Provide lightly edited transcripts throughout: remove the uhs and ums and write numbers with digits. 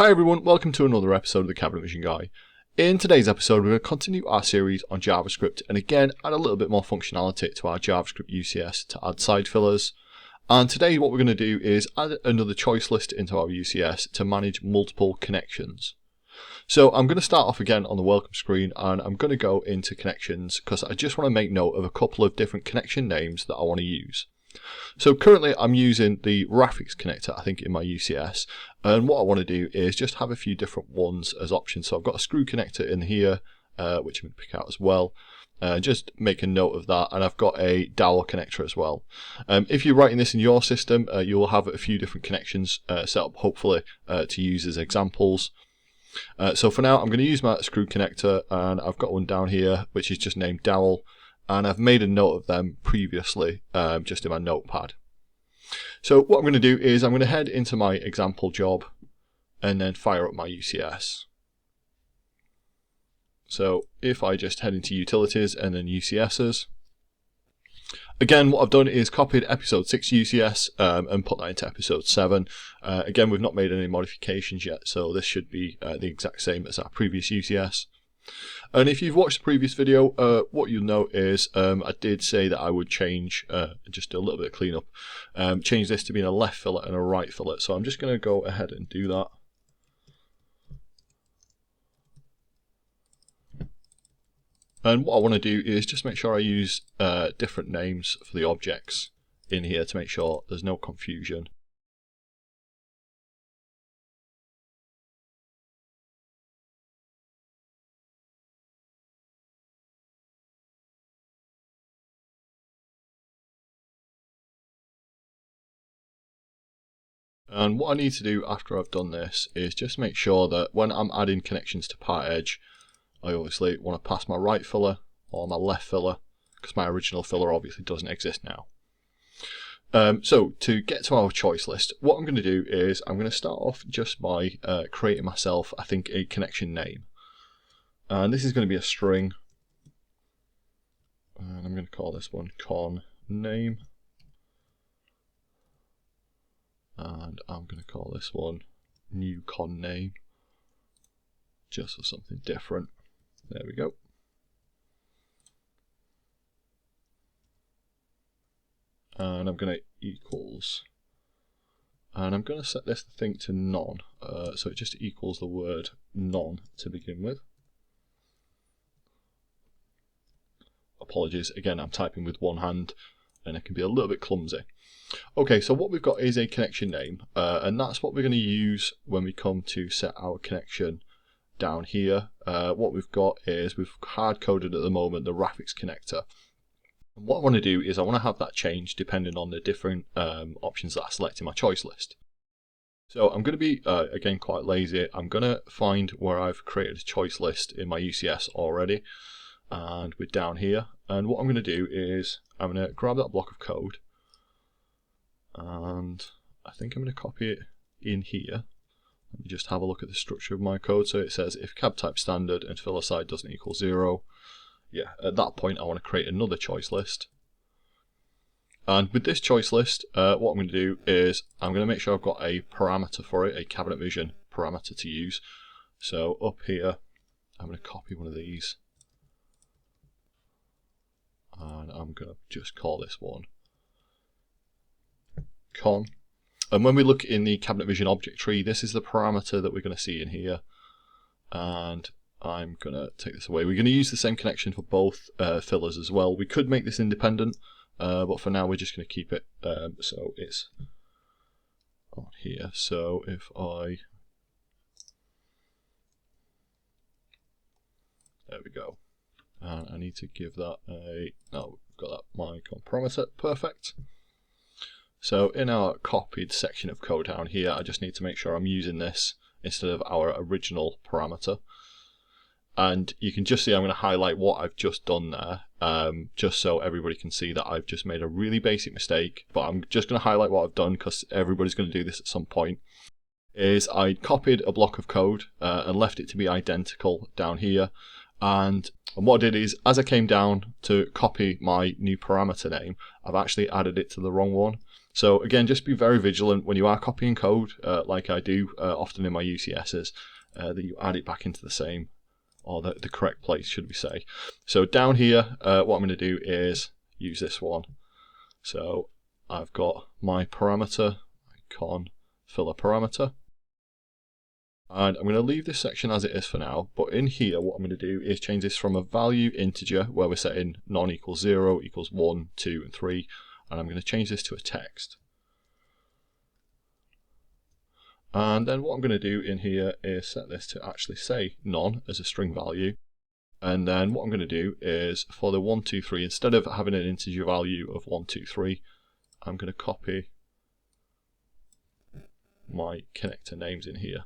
Hi everyone, welcome to another episode of the Cabinet Vision Guy. In today's episode we're going to continue our series on JavaScript and again add a little bit more functionality to our JavaScript UCS to add side fillers. And today what we're going to do is add another choice list into our UCS to manage multiple connections. So I'm going to start off again on the welcome screen and I'm going to go into connections because I just want to make note of a couple of different connection names that I want to use. So currently I'm using the graphics connector, I think, in my UCS, and what I want to do is just have a few different ones as options. So I've got a screw connector in here, which I'm going to pick out as well. Just make a note of that, and I've got a dowel connector as well. If you're writing this in your system, you'll have a few different connections set up, hopefully, to use as examples. So for now I'm going to use my screw connector, and I've got one down here which is just named dowel. And I've made a note of them previously just in my notepad. So what I'm going to do is I'm going to head into my example job and then fire up my UCS. So if I just head into utilities and then UCSs, again what I've done is copied episode 6 UCS and put that into episode 7. Again, we've not made any modifications yet, so this should be the exact same as our previous UCS. And if you've watched the previous video, what you'll know is I did say that I would change, just a little bit of cleanup, change this to being a left fillet and a right fillet. So I'm just going to go ahead and do that. And what I want to do is just make sure I use different names for the objects in here to make sure there's no confusion. And what I need to do after I've done this is just make sure that when I'm adding connections to part edge, I obviously want to pass my right filler or my left filler, because my original filler obviously doesn't exist now. So to get to our choice list, what I'm going to do is I'm going to start off just by creating myself, I think, a connection name. And this is going to be a string. And I'm going to call this one con name. And I'm going to call this one new con name, just for something different. There we go. And I'm going to equals, and I'm going to set this thing to none, so it just equals the word none to begin with. Apologies, again I'm typing with one hand and it can be a little bit clumsy. Okay, so what we've got is a connection name, and that's what we're going to use when we come to set our connection down here. What we've got is we've hard-coded at the moment the graphics connector. And what I want to do is I want to have that change depending on the different options that I select in my choice list. So I'm going to be, again, quite lazy. I'm going to find where I've created a choice list in my UCS already, and we're down here. And what I'm going to do is I'm going to grab that block of code, and I think I'm going to copy it in here. Let me just have a look at the structure of my code. So it says if cab type standard and filler side doesn't equal 0. Yeah, at that point I want to create another choice list. And with this choice list, what I'm going to do is I'm going to make sure I've got a parameter for it, a cabinet vision parameter to use. So up here, I'm going to copy one of these. And I'm going to just call this one con. And when we look in the cabinet vision object tree, this is the parameter that we're going to see in here. And I'm going to take this away. We're going to use the same connection for both fillers as well. We could make this independent, but for now we're just going to keep it so it's on here. So if there we go. And I need to give that a, no, we've got that my parameter, perfect. So in our copied section of code down here, I just need to make sure I'm using this instead of our original parameter. And you can just see I'm going to highlight what I've just done there, just so everybody can see that I've just made a really basic mistake. But I'm just going to highlight what I've done because everybody's going to do this at some point. Is I copied a block of code and left it to be identical down here. And what I did is, as I came down to copy my new parameter name, I've actually added it to the wrong one. So again, just be very vigilant when you are copying code, like I do often in my UCSs, that you add it back into the same, or the correct place, should we say. So down here, what I'm going to do is use this one. So I've got my parameter, my con filler parameter. And I'm going to leave this section as it is for now, but in here what I'm going to do is change this from a value integer, where we're setting non equals 0, equals 1, 2, and 3, and I'm going to change this to a text. And then what I'm going to do in here is set this to actually say non as a string value. And then what I'm going to do is for the 1, 2, 3, instead of having an integer value of 1, 2, 3, I'm going to copy my connector names in here.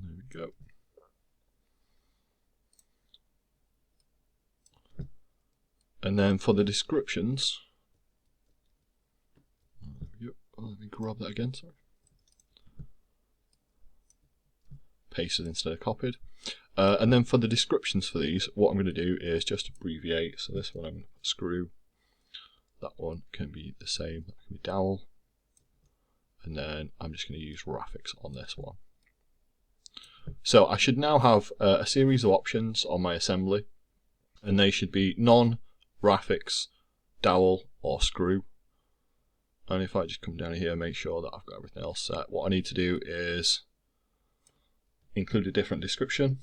There we go. And then for the descriptions, let me grab that again, sorry. Pasted instead of copied. And then for the descriptions for these, what I'm going to do is just abbreviate. So this one I'm going to put screw. That one can be the same, that can be dowel. And then I'm just going to use graphics on this one. So I should now have a series of options on my assembly, and they should be non, graphics, dowel, or screw. And if I just come down here and make sure that I've got everything else set, what I need to do is include a different description.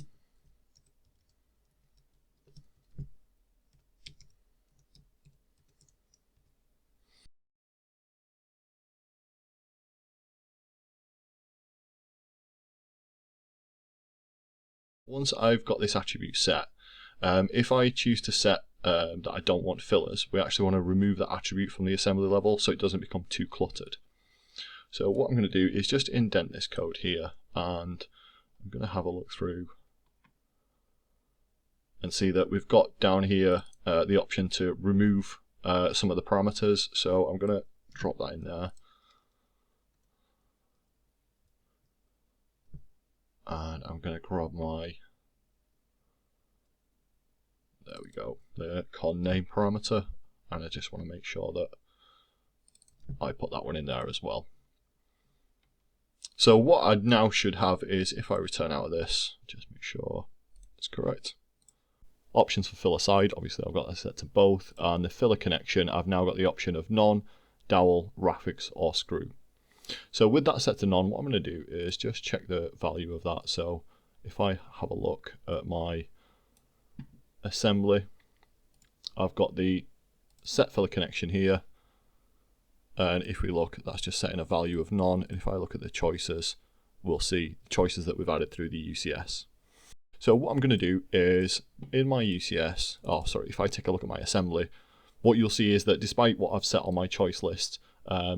Once I've got this attribute set, if I choose to set that I don't want fillers, we actually want to remove that attribute from the assembly level so it doesn't become too cluttered. So what I'm going to do is just indent this code here, and I'm going to have a look through and see that we've got down here the option to remove some of the parameters. So I'm going to drop that in there. And I'm going to grab my, there we go, the con name parameter, and I just want to make sure that I put that one in there as well. So what I now should have is, if I return out of this, just make sure it's correct. Options for filler side, obviously I've got that set to both, and the filler connection, I've now got the option of non, dowel, graphics, or screw. So with that set to none, what I'm going to do is just check the value of that. So if I have a look at my assembly, I've got the set filler connection here. And if we look, that's just setting a value of none. And if I look at the choices, we'll see choices that we've added through the UCS. So what I'm going to do is in my UCS, if I take a look at my assembly, what you'll see is that despite what I've set on my choice list,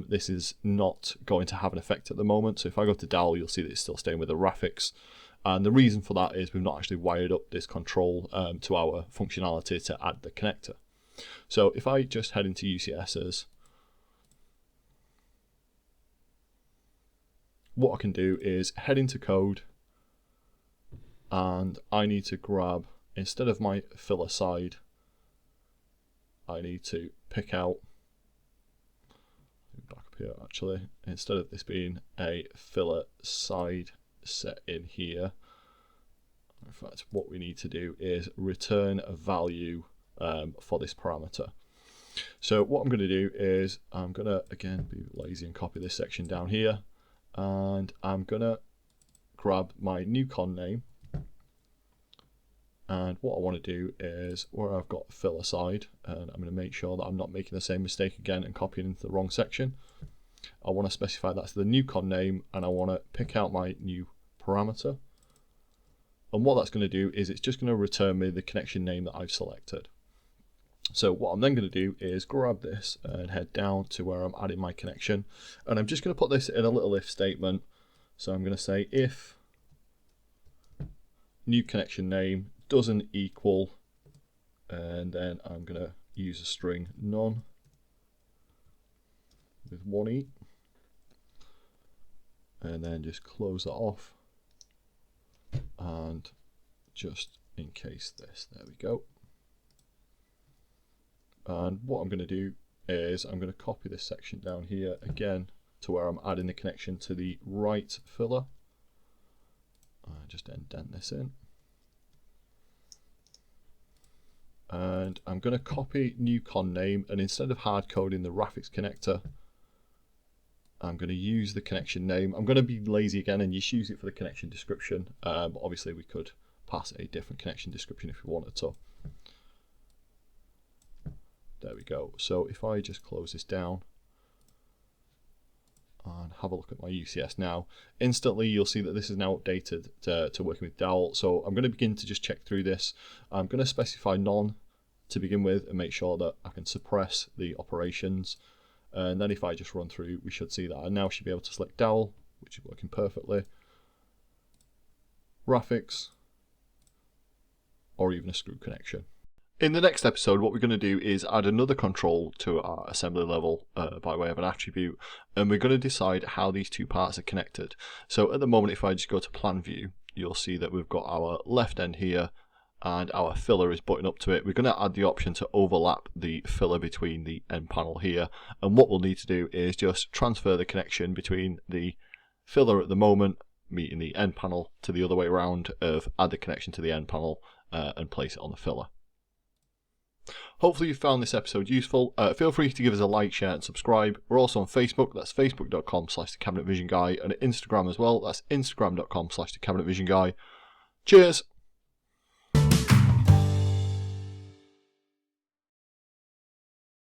this is not going to have an effect at the moment. So if I go to dowel, you'll see that it's still staying with the graphics. And the reason for that is we've not actually wired up this control to our functionality to add the connector. So if I just head into UCSs, what I can do is head into code, and I need to grab, instead of my filler side, I need to pick out, back up here actually, instead of this being a filler side set in here, in fact what we need to do is return a value for this parameter. So what I'm going to do is I'm going to again be lazy and copy this section down here, and I'm going to grab my new con name, and what I want to do is where I've got filler side, and I'm going to make sure that I'm not making the same mistake again and copying into the wrong section. I want to specify that's the new con name, and I want to pick out my new parameter. And what that's going to do is it's just going to return me the connection name that I've selected. So what I'm then going to do is grab this and head down to where I'm adding my connection, and I'm just going to put this in a little if statement. So I'm going to say if new connection name doesn't equal, and then I'm going to use a string none, with 1E. And then just close that off. And just encase this. There we go. And what I'm going to do is I'm going to copy this section down here again to where I'm adding the connection to the right filler. Just indent this in. And I'm going to copy new con name, and instead of hard coding the graphics connector, I'm going to use the connection name. I'm going to be lazy again and just use it for the connection description. But obviously we could pass a different connection description if we wanted to. There we go. So if I just close this down and have a look at my UCS now, instantly you'll see that this is now updated to working with dowel. So I'm going to begin to just check through this. I'm going to specify none to begin with and make sure that I can suppress the operations. And then if I just run through, we should see that I now should be able to select dowel, which is working perfectly, graphics, or even a screw connection. In the next episode, what we're going to do is add another control to our assembly level by way of an attribute, and we're going to decide how these two parts are connected. So at the moment, if I just go to plan view, you'll see that we've got our left end here and our filler is buttoned up to it. We're going to add the option to overlap the filler between the end panel here, and what we'll need to do is just transfer the connection between the filler at the moment meeting the end panel to the other way around of add the connection to the end panel and place it on the filler. Hopefully you found this episode useful. Feel free to give us a like, share and subscribe. We're also on Facebook, that's facebook.com/thecabinetvisionguy, and Instagram as well, that's instagram.com/thecabinetvisionguy. Cheers!